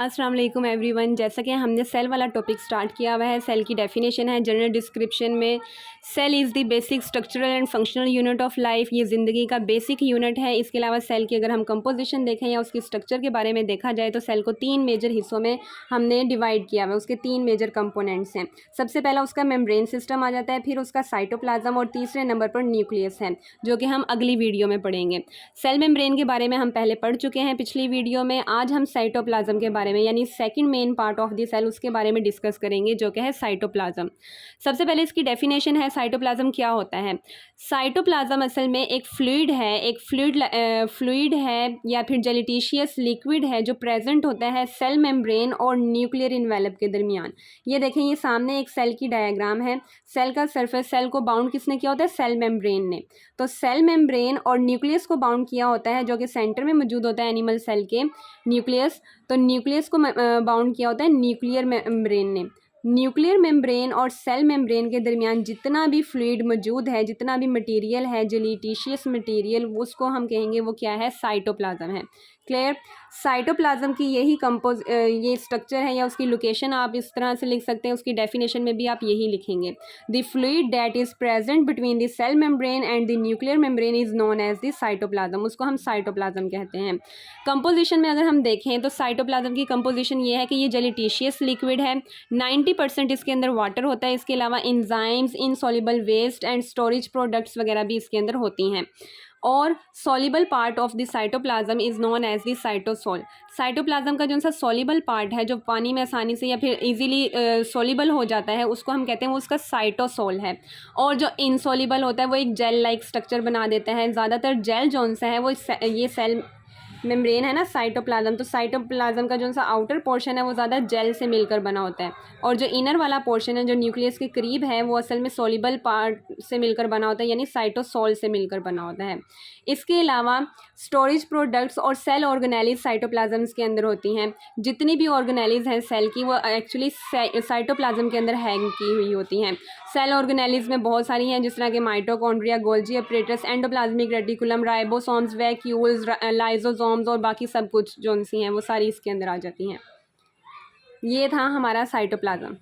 अस्सलाम वालेकुम एवरीवन। जैसा कि हमने सेल वाला टॉपिक स्टार्ट किया हुआ है, सेल की डेफिनेशन है जनरल डिस्क्रिप्शन में। Cell is the basic structural and functional unit of life. ये ज़िंदगी का बेसिक यूनिट है। इसके अलावा सेल की अगर हम कंपोजिशन देखें या उसकी स्ट्रक्चर के बारे में देखा जाए तो सेल को 3 मेजर हिस्सों में हमने डिवाइड किया हुआ है। उसके 3 मेजर कंपोनेंट्स हैं। सबसे पहला उसका मेम्ब्रेन सिस्टम आ जाता है, फिर उसका साइटोप्लाज्म और तीसरे नंबर पर न्यूक्लियस है, जो कि हम अगली वीडियो में पढ़ेंगे। सेल मेम्ब्रेन के बारे में हम पहले पढ़ चुके हैं पिछली वीडियो में। आज हम साइटोप्लाज्म के बारे में यानी second main part of the cell उसके बारे में डिस्कस करेंगे, जो कि है साइटोप्लाज्म। सबसे पहले इसकी डेफिनेशन है साइटोप्लाज्म क्या होता है। साइटोप्लाज्म असल में एक फ्लूइड है, फ्लूइड है या फिर जेलिटिशियस लिक्विड है जो प्रेजेंट होता है सेल मेम्ब्रेन और न्यूक्लियर इन्वेलप के दरमियान। ये देखें, ये सामने एक सेल की डायग्राम है। सेल का सरफेस, सेल को बाउंड किसने किया होता है? सेल मेम्ब्रेन ने। तो सेल मेम्ब्रेन और न्यूक्लियस को बाउंड किया होता है, जो कि सेंटर में मौजूद होता है एनिमल सेल के, न्यूक्लियस। तो न्यूक्लियस को बाउंड किया होता है न्यूक्लियर मेम्ब्रेन ने। न्यूक्लियर मेम्ब्रेन और सेल मेम्ब्रेन के दरमियान जितना भी फ्लूइड मौजूद है, जितना भी मटेरियल है, जेलिटिशियस मटेरियल, उसको हम कहेंगे वो क्या है? साइटोप्लाज्म है। क्लियर? साइटोप्लाज्म की यही ये स्ट्रक्चर है या उसकी लोकेशन आप इस तरह से लिख सकते हैं। उसकी डेफिनेशन में भी आप यही लिखेंगे, the fluid that is present between the cell membrane and the nuclear membrane is known as the cytoplasm. उसको हम साइटोप्लाज्म कहते हैं। कंपोजिशन में अगर हम देखें तो साइटोप्लाज्म की कंपोजिशन ये है कि ये जेलिटिशियस लिक्विड है। 90% इसके अंदर वाटर होता है। इसके अलावा enzymes, insoluble waste and storage products वगैरह भी इसके अंदर होती हैं। और soluble part of the cytoplasm is known as the cytosol. Cytoplasm का जो सा सॉल्युबल पार्ट है, जो पानी में आसानी से या फिर इजीली सॉल्युबल हो जाता है, उसको हम कहते हैं वो उसका साइटोसोल है। और जो इनसॉल्युबल होता है वो एक जेल लाइक स्ट्रक्चर बना देता है। ज़्यादातर जेल जोन सा है वो ये सेल मेम्ब्रेन है ना, साइटोप्लाज्म। तो साइटोप्लाज्म का जो सा आउटर पोर्शन है वो ज़्यादा जेल से मिलकर बना होता है, और जो इनर वाला पोर्शन है जो न्यूक्लियस के करीब है वो असल में सॉल्युबल पार्ट से मिलकर बना होता है, यानी साइटोसोल से मिलकर बना होता है। इसके अलावा स्टोरेज प्रोडक्ट्स और सेल ऑर्गेनेलीज साइटोप्लाज्म्स के अंदर होती हैं। जितनी भी ऑर्गेनेलीज हैं सेल की, वो एक्चुअली साइटोप्लाज्म के अंदर हैंग की हुई होती हैं। सेल ऑर्गेनेलीज में बहुत सारी हैं, जिस तरह के mitochondria, Golgi apparatus, endoplasmic reticulum, ribosomes, vacuoles, lysosomes और बाकी सब कुछ जो सी हैं वो सारी इसके अंदर आ जाती हैं। ये था हमारा साइटोप्लाज्म।